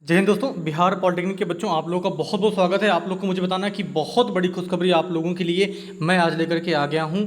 जय हिंद दोस्तों। बिहार पॉलिटेक्निक के बच्चों, आप लोगों का बहुत बहुत स्वागत है। आप लोग को मुझे बताना है कि बहुत बड़ी खुशखबरी आप लोगों के लिए मैं आज लेकर के आ गया हूं।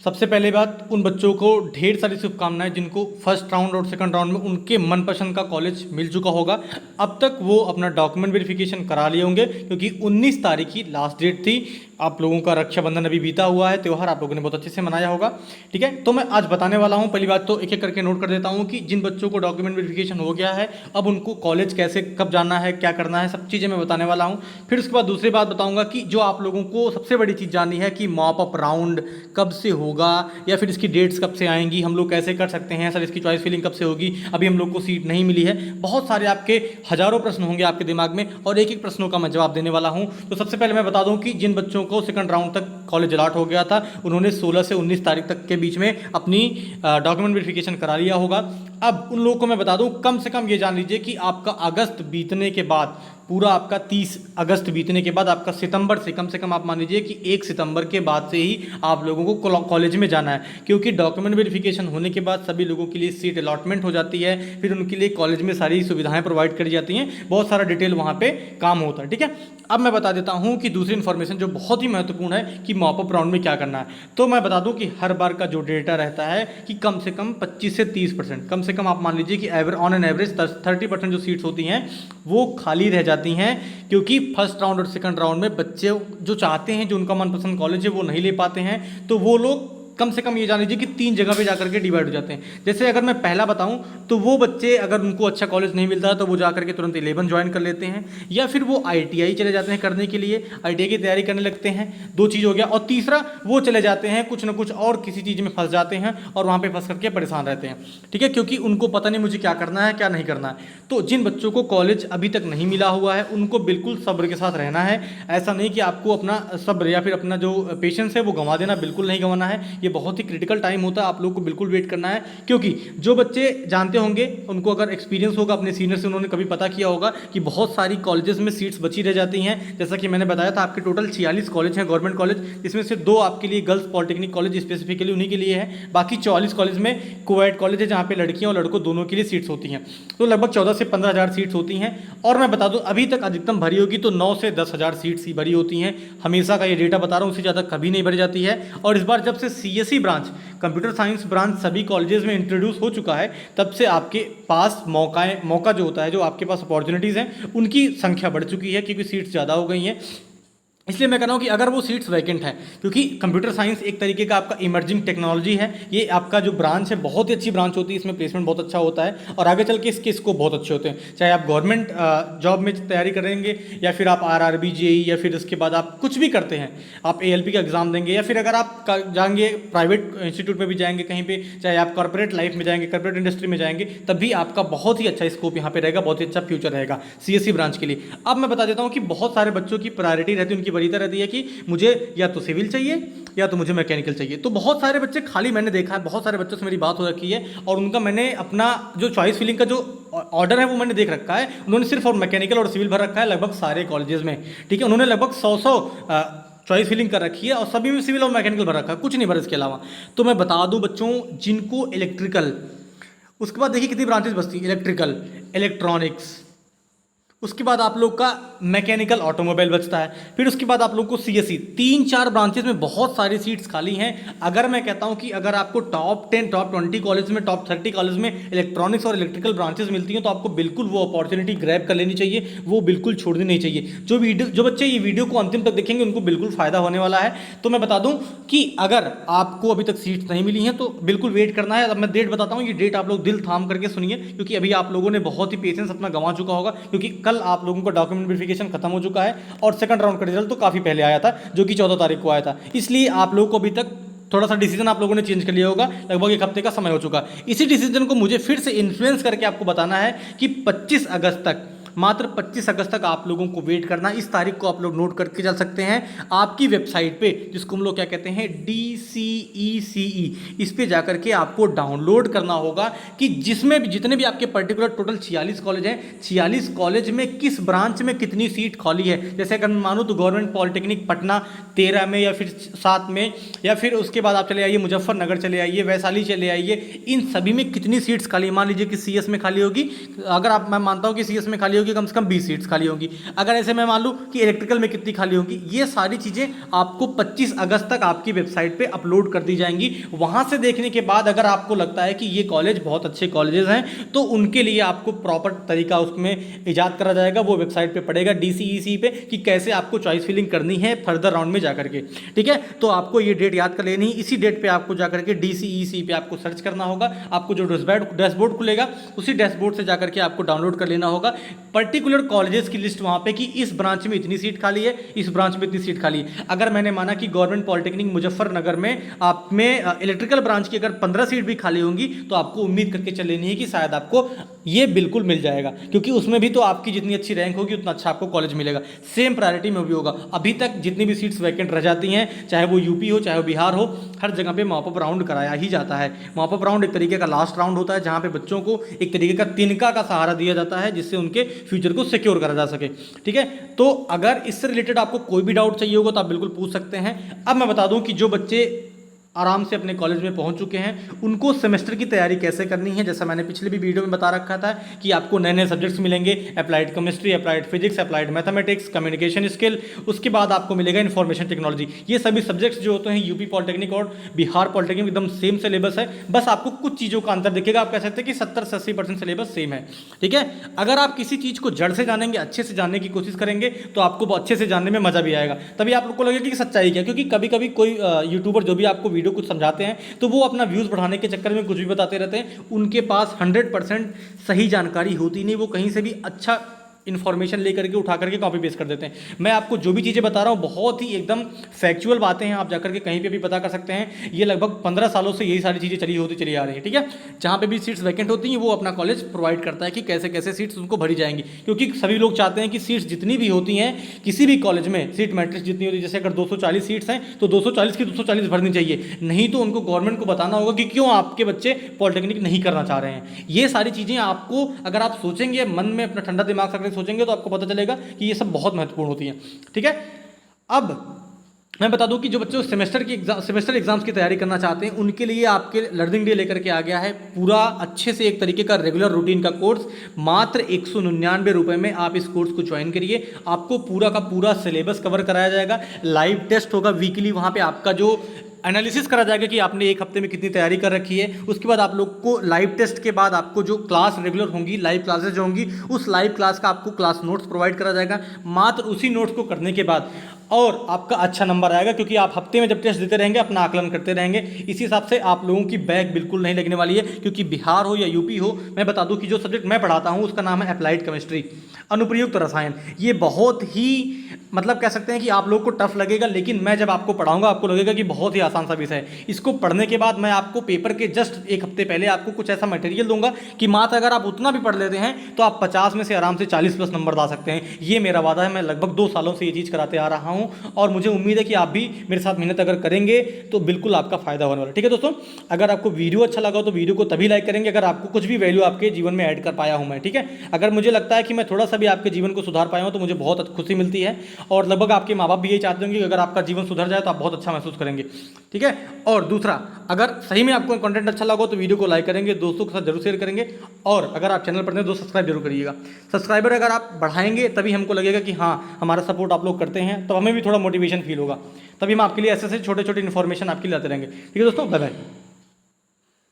सबसे पहले बात, उन बच्चों को ढेर सारी शुभकामनाएं जिनको फर्स्ट राउंड और सेकंड राउंड में उनके मनपसंद का कॉलेज मिल चुका होगा। अब तक वो अपना डॉक्यूमेंट वेरिफिकेशन करा लिए होंगे क्योंकि 19 तारीख की लास्ट डेट थी। आप लोगों का रक्षाबंधन अभी बीता हुआ है, त्यौहार आप लोगों ने बहुत अच्छे से मनाया होगा। ठीक है, तो मैं आज बताने वाला हूं। पहली बात तो एक एक करके नोट कर देता हूं कि जिन बच्चों को डॉक्यूमेंट वेरिफिकेशन हो गया है, अब उनको कॉलेज कैसे कब जाना है, क्या करना है, सब चीज़ें मैं बताने वाला हूं। फिर उसके बाद दूसरी बात बताऊंगा कि जो आप लोगों को सबसे बड़ी चीज़ जाननी है कि मॉप अप राउंड कब से होगा या फिर इसकी डेट्स कब से आएंगी, हम लोग कैसे कर सकते हैं, सर इसकी चॉइस फिलिंग कब से होगी, अभी हम लोग को सीट नहीं मिली है। बहुत सारे आपके हजारों प्रश्न होंगे आपके दिमाग में और एक एक प्रश्नों का मैं जवाब देने वाला हूं। तो सबसे पहले मैं बता दूं कि जिन बच्चों को सेकंड राउंड तक कॉलेज अलॉट हो गया था, उन्होंने 16 से 19 तारीख तक के बीच में अपनी डॉक्यूमेंट वेरिफिकेशन करा लिया होगा। अब उन लोगों को मैं बता दूं, कम से कम ये जान लीजिए कि आपका अगस्त बीतने के बाद, पूरा आपका 30 अगस्त बीतने के बाद आपका सितंबर से कम आप मान लीजिए कि 1 सितंबर के बाद से ही आप लोगों को कॉलेज में जाना है, क्योंकि डॉक्यूमेंट वेरिफिकेशन होने के बाद सभी लोगों के लिए सीट अलॉटमेंट हो जाती है। फिर उनके लिए कॉलेज में सारी सुविधाएं प्रोवाइड करी जाती हैं, बहुत सारा डिटेल वहाँ पे काम होता है। ठीक है, अब मैं बता देता हूँ कि दूसरी इन्फॉर्मेशन जो बहुत ही महत्वपूर्ण है कि मॉप अप राउंड में क्या करना है। तो मैं बता दूँ कि हर बार का जो डेटा रहता है कि कम से कम 25 से 30%, कम से कम आप मान लीजिए कि ऑन एन एवरेज 30% जो सीट्स होती हैं वो खाली रह जाती हैं, क्योंकि फर्स्ट राउंड और सेकंड राउंड में बच्चे जो चाहते हैं, जो उनका मनपसंद कॉलेज है, वो नहीं ले पाते हैं। तो वो लोग कम से कम ये जान लीजिए कि 3 जगह पे जाकर के डिवाइड हो जाते हैं। जैसे अगर मैं पहला बताऊं तो वो बच्चे अगर उनको अच्छा कॉलेज नहीं मिलता तो वो जाकर के तुरंत 11 ज्वाइन कर लेते हैं, या फिर वो ITI चले जाते हैं करने के लिए, ITI की तैयारी करने लगते हैं। 2 चीज़ हो गया। और तीसरा, वो चले जाते हैं कुछ ना कुछ और किसी चीज़ में फंस जाते हैं और वहाँ पर फंस करके परेशान रहते हैं। ठीक है, क्योंकि उनको पता नहीं मुझे क्या करना है क्या नहीं करना है। तो जिन बच्चों को कॉलेज अभी तक नहीं मिला हुआ है उनको बिल्कुल सब्र के साथ रहना है। ऐसा नहीं कि आपको अपना सब्र या फिर अपना जो पेशेंस है वो गंवा देना, बिल्कुल नहीं गंवाना है। ये बहुत ही क्रिटिकल टाइम होता है, आप लोग को बिल्कुल वेट करना है। क्योंकि जो बच्चे जानते होंगे, उनको अगर एक्सपीरियंस होगा अपने सीनियर से, उन्होंने कभी पता किया होगा कि बहुत सारी कॉलेजेस में सीट्स बची रह जाती हैं। जैसा कि मैंने बताया था, आपके टोटल 46 कॉलेज हैं गवर्नमेंट कॉलेज, जिसमें से 2 आपके लिए गर्ल्स पॉलिटेक्निक कॉलेज स्पेसिफिकली उन्हीं के लिए है। बाकी 44 कॉलेज में कोएड कॉलेज है जहाँ पे लड़कियाँ और लड़कों दोनों के लिए सीट्स होती हैं। तो लगभग 14 से 15 हज़ार सीट्स होती हैं। और मैं बता दूं, अभी तक अधिकतम भरी होगी तो 9 से 10 हज़ार सीट्स ही भरी होती हैं। हमेशा का ये डेटा बता रहा हूँ, उससे ज़्यादा कभी नहीं भरी जाती है। और इस बार जब से CSE branch, computer science branch सभी कॉलेजेस में इंट्रोड्यूस हो चुका है, तब से आपके पास मौका जो होता है, जो आपके पास अपॉर्चुनिटीज़ हैं, उनकी संख्या बढ़ चुकी है क्योंकि सीट्स ज़्यादा हो गई हैं। इसलिए मैं कह रहा हूँ कि अगर वो सीट्स वैकेंट हैं, क्योंकि कंप्यूटर साइंस एक तरीके का आपका इमर्जिंग टेक्नोलॉजी है, ये आपका जो ब्रांच है बहुत ही अच्छी ब्रांच होती है, इसमें प्लेसमेंट बहुत अच्छा होता है और आगे चल के इसके स्कोप बहुत अच्छे होते हैं। चाहे आप गवर्नमेंट जॉब में तैयारी करेंगे या फिर आप RRB JEE या फिर उसके बाद आप कुछ भी करते हैं, आप ALP का एग्जाम देंगे, या फिर अगर आप जाएंगे प्राइवेट इंस्टीट्यूट में भी जाएंगे कहीं पर, चाहे आप कॉर्पोरेट लाइफ में जाएंगे, कॉर्पोरेट इंडस्ट्री में जाएंगे, तब भी आपका बहुत ही अच्छा स्कोप यहाँ पे रहेगा, बहुत ही अच्छा फ्यूचर रहेगा CSE ब्रांच के लिए। अब मैं बता देता हूँ कि बहुत सारे बच्चों की प्रायोरिटी रहती है, उनकी वरीयता रहती है कि मुझे या तो सिविल चाहिए या तो मुझे मैकेनिकल चाहिए। तो बहुत सारे बच्चे खाली, मैंने देखा है बहुत सारे बच्चों से मेरी बात हो रखी है और उनका मैंने अपना जो चॉइस फिलिंग का जो ऑर्डर है वो मैंने देख रखा है। उन्होंने सिर्फ और मैकेनिकल और सिविल भर रखा है लगभग सारे कॉलेजेस में। ठीक है, उन्होंने लगभग 100 चॉइस फिलिंग कर रखी है और सभी में सिविल और मैकेनिकल भर रखा है, कुछ नहीं भरा इसके अलावा। तो मैं बता दूं बच्चों, जिनको इलेक्ट्रिकल, उसके बाद देखिए कितनी ब्रांचेस बचती, इलेक्ट्रिकल, इलेक्ट्रॉनिक्स, उसके बाद आप लोग का मैकेनिकल ऑटोमोबाइल बचता है, फिर उसके बाद आप लोग को CSE, 3-4 ब्रांचेस में बहुत सारी सीट्स खाली हैं। अगर मैं कहता हूं कि अगर आपको टॉप 10 टॉप 20 कॉलेज में, टॉप 30 कॉलेज में इलेक्ट्रॉनिक्स और इलेक्ट्रिकल ब्रांचेस मिलती हैं तो आपको बिल्कुल वो अपॉर्चुनिटी ग्रैब कर लेनी चाहिए, वो बिल्कुल छोड़नी नहीं चाहिए। जो बच्चे ये वीडियो को अंतिम तक देखेंगे उनको बिल्कुल फ़ायदा होने वाला है। तो मैं बता दूँ कि अगर आपको अभी तक सीट्स नहीं मिली हैं तो बिल्कुल वेट करना है। अब मैं डेट बताता हूँ, ये डेट आप लोग दिल थाम करके सुनिए, क्योंकि अभी आप लोगों ने बहुत ही पेशेंस अपना गंवा चुका होगा, क्योंकि कल आप लोगों का डॉक्यूमेंट वेरिफिकेशन खत्म हो चुका है और सेकंड राउंड का रिजल्ट तो काफ़ी पहले आया था, जो कि 14 तारीख को आया था। इसलिए आप लोगों को अभी तक थोड़ा सा डिसीजन आप लोगों ने चेंज कर लिया होगा, लगभग 1 हफ्ते का समय हो चुका। इसी डिसीजन को मुझे फिर से इन्फ्लुएंस करके आपको बताना है कि 25 अगस्त तक, मात्र 25 अगस्त तक आप लोगों को वेट करना। इस तारीख को आप लोग नोट करके चल सकते हैं। आपकी वेबसाइट पे, जिसको हम लोग क्या कहते हैं, DCECE, इस पे जाकर के आपको डाउनलोड करना होगा कि जिसमें भी जितने भी आपके पर्टिकुलर टोटल 46 कॉलेज हैं, 46 कॉलेज में किस ब्रांच में कितनी सीट खाली है। जैसे अगर मैं मानूँ तो गवर्नमेंट पॉलिटेक्निक पटना 13 में या फिर 7 में, या फिर उसके बाद आप चले आइए मुजफ्फरनगर चले आइए, वैशाली चले आइए, इन सभी में कितनी सीट्स खाली, मान लीजिए कि CS में खाली होगी, अगर आप, मैं मानता हूँ कि CS में खाली होगी होंगी, कम से कम 20 सीट्स खाली होंगी। अगर ऐसे मैं मान लूँ कि इलेक्ट्रिकल में कितनी खाली होंगी, ये सारी चीज़ें आपको 25 अगस्त तक आपकी वेबसाइट पे अपलोड कर दी जाएंगी। वहाँ से देखने के बाद अगर आपको लगता है कि ये कॉलेज बहुत अच्छे कॉलेजेस हैं तो उनके लिए आपको प्रॉपर तरीका उसमें ईजाद करा जाएगा। वो वेबसाइट पे पड़ेगा DCEC पे कि कैसे आपको चॉइस फिलिंग करनी है फर्दर राउंड में जाकर के, ठीक है। तो आपको ये डेट याद कर लेनी, इसी डेट पे आपको जाकर के DCEC पे आपको सर्च करना होगा। आपको जो डैशबोर्ड खुलेगा उसी डैशबोर्ड से जाकर के आपको डाउनलोड कर लेना होगा पर्टिकुलर कॉलेजेस की लिस्ट वहाँ पे कि इस ब्रांच में इतनी सीट खाली है, इस ब्रांच में इतनी सीट खाली है। अगर मैंने माना कि गवर्नमेंट पॉलिटेक्निक मुजफ्फरनगर में आप में इलेक्ट्रिकल ब्रांच की अगर 15 सीट भी खाली होंगी तो आपको उम्मीद करके चल लेनी है कि शायद आपको ये बिल्कुल मिल जाएगा, क्योंकि उसमें भी तो आपकी जितनी अच्छी रैंक होगी उतना अच्छा आपको कॉलेज मिलेगा। सेम प्रायोरिटी में भी होगा। अभी तक जितनी भी सीट्स वैकेंट रह जाती हैं, चाहे वो यूपी हो चाहे वो बिहार हो, हर जगह पे मॉपअप राउंड कराया ही जाता है। मॉपअप राउंड एक तरीके का लास्ट राउंड होता है जहाँ पे बच्चों को एक तरीके का तिनका का सहारा दिया जाता है जिससे उनके फ्यूचर को सिक्योर करा जा सके, ठीक है। तो अगर इससे रिलेटेड आपको कोई भी डाउट चाहिए होगा तो आप बिल्कुल पूछ सकते हैं। अब मैं बता दूं कि जो बच्चे आराम से अपने कॉलेज में पहुंच चुके हैं उनको सेमेस्टर की तैयारी कैसे करनी है, जैसा मैंने पिछले भी वीडियो में बता रखा था कि आपको नए नए सब्जेक्ट्स मिलेंगे, applied chemistry, applied physics, applied mathematics, communication skill, उसके बाद आपको मिलेगा इन्फॉर्मेशन टेक्नोलॉजी। ये सभी सब्जेक्ट्स जो होते हैं यूपी पॉलिटेक्निक और बिहार पॉलिटेक्निक एकदम सेम सिलेबस है, बस आपको कुछ चीज़ों का अंतर दिखेगा। आप कह सकते हैं कि 70 से 80% सिलेबस सेम है, ठीक है। अगर आप किसी चीज़ को जड़ से जानेंगे, अच्छे से जानने की कोशिश करेंगे तो आपको अच्छे से जानने में मजा भी आएगा। तभी आप लोग को लगेगा कि सच्चाई क्या, क्योंकि कभी कभी कोई यूट्यूबर जो भी आपको वीडियो कुछ समझाते हैं तो वो अपना व्यूज़ बढ़ाने के चक्कर में कुछ भी बताते रहते हैं। उनके पास 100% सही जानकारी होती नहीं, वो कहीं से भी अच्छा इन्फॉर्मेशन लेकर के उठा करके कॉपी पेस्ट कर देते हैं। मैं आपको जो भी चीज़ें बता रहा हूँ बहुत ही एकदम फैक्चुअल बातें हैं, आप जाकर के कहीं पे भी पता कर सकते हैं। ये लगभग 15 सालों से यही सारी चीज़ें चली आ रही है, ठीक है। जहाँ पे भी सीट्स वैकेंट होती हैं वो अपना कॉलेज प्रोवाइड करता है कि कैसे कैसे सीट्स उनको भरी जाएंगी, क्योंकि सभी लोग चाहते हैं कि सीट्स जितनी भी होती हैं किसी भी कॉलेज में, सीट मैट्रिक्स जितनी होती है, जैसे अगर 240 सीट्स हैं तो 240 की 240 भरनी चाहिए, नहीं तो उनको गवर्नमेंट को बताना होगा कि क्यों आपके बच्चे पॉलिटेक्निक नहीं करना चाह रहे हैं। ये सारी चीज़ें आपको अगर आप सोचेंगे, मन में अपना ठंडा दिमाग रखकर सोचेंगे तो आपको पता चलेगा कि ये सब बहुत महत्वपूर्ण होती हैं, ठीक है। अब मैं बता दूं कि जो बच्चे सेमेस्टर एग्जाम्स की तैयारी करना चाहते हैं उनके लिए आपके लर्निंग डे लेकर के आ गया है पूरा अच्छे से एक तरीके का रेगुलर रूटीन का कोर्स। मात्र 199 रुपये में आप इस कोर्स को ज्वाइन करिए। आपको पूरा का पूरा सिलेबस कवर कराया जाएगा, लाइव टेस्ट होगा वीकली, वहाँ पे आपका जो एनालिसिस करा जाएगा कि आपने एक हफ्ते में कितनी तैयारी कर रखी है। उसके बाद आप लोग को लाइव टेस्ट के बाद आपको जो क्लास रेगुलर होंगी, लाइव क्लासेस जो होंगी, उस लाइव क्लास का आपको क्लास नोट्स प्रोवाइड करा जाएगा। मात्र उसी नोट्स को करने के बाद और आपका अच्छा नंबर आएगा, क्योंकि आप हफ्ते में जब टेस्ट देते रहेंगे अपना आकलन करते रहेंगे। इसी हिसाब से आप लोगों की बैक बिल्कुल नहीं लगने वाली है, क्योंकि बिहार हो या यूपी हो, मैं बता दूं कि जो सब्जेक्ट मैं पढ़ाता हूं उसका नाम है अप्लाइड केमिस्ट्री, अनुप्रयुक्त रसायन। ये बहुत ही मतलब कह सकते हैं कि आप लोग को टफ लगेगा, लेकिन मैं जब आपको पढ़ाऊंगा आपको लगेगा कि बहुत ही आसान सा विषय है। इसको पढ़ने के बाद मैं आपको पेपर के जस्ट एक हफ्ते पहले आपको कुछ ऐसा मटेरियल दूंगा कि मात्र अगर आप उतना भी पढ़ लेते हैं तो आप 50 में से आराम से 40+ नंबर ला सकते हैं। ये मेरा वादा है, मैं लगभग 2 सालों से ये चीज़ कराते आ रहा हूँ और मुझे उम्मीद है कि आप भी मेरे साथ मेहनत अगर करेंगे तो बिल्कुल आपका फायदा होने वाला है, ठीक है दोस्तों। अगर आपको वीडियो अच्छा लगा तो वीडियो को तभी लाइक करेंगे अगर आपको कुछ भी वैल्यू आपके जीवन में ऐड कर पाया हूँ मैं, ठीक है। अगर मुझे लगता है कि मैं थोड़ा सा भी आपके जीवन को सुधार पाया हूँ तो मुझे बहुत खुशी मिलती है, और लगभग आपके माँ बाप भी यही चाहते होंगे कि अगर आपका जीवन सुधर जाए तो आप बहुत अच्छा महसूस करेंगे, ठीक है। और दूसरा, अगर सही में आपको कंटेंट अच्छा लगा तो वीडियो को लाइक करेंगे, दोस्तों के साथ जरूर शेयर करेंगे, और अगर आप चैनल पर नए तो सब्सक्राइब जरूर करिएगा। सब्सक्राइबर अगर आप बढ़ाएंगे तभी हमको लगेगा कि हाँ हमारा सपोर्ट आप लोग करते हैं, तो हमें भी थोड़ा मोटिवेशन फील होगा, तभी हम आपके लिए ऐसे छोटे छोटे इन्फॉर्मेशन आपके लिए लाते रहेंगे, ठीक है दोस्तों। Bye bye.